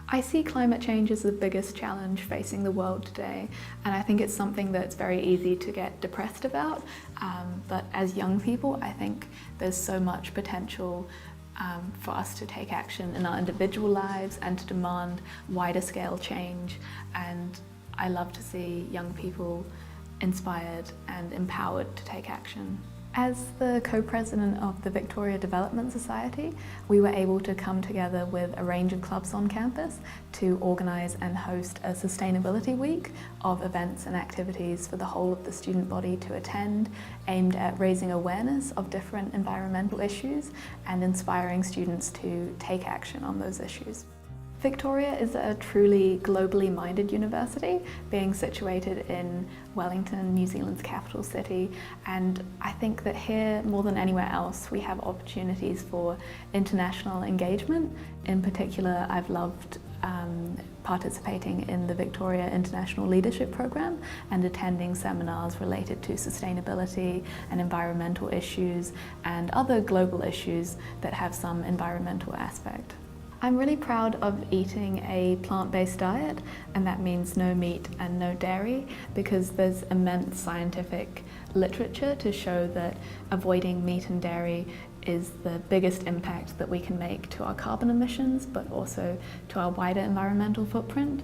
I see climate change as the biggest challenge facing the world today, and I think it's something that's very easy to get depressed about, but as young people I think there's so much potential for us to take action in our individual lives and to demand wider scale change, and I love to see young people inspired and empowered to take action. As the co-president of the Victoria Development Society, we were able to come together with a range of clubs on campus to organise and host a Sustainability Week of events and activities for the whole of the student body to attend, aimed at raising awareness of different environmental issues and inspiring students to take action on those issues. Victoria is a truly globally minded university, being situated in Wellington, New Zealand's capital city, and I think that here, more than anywhere else, we have opportunities for international engagement. In particular, I've loved participating in the Victoria International Leadership Program and attending seminars related to sustainability and environmental issues and other global issues that have some environmental aspect. I'm really proud of eating a plant-based diet, and that means no meat and no dairy, because there's immense scientific literature to show that avoiding meat and dairy is the biggest impact that we can make to our carbon emissions, but also to our wider environmental footprint.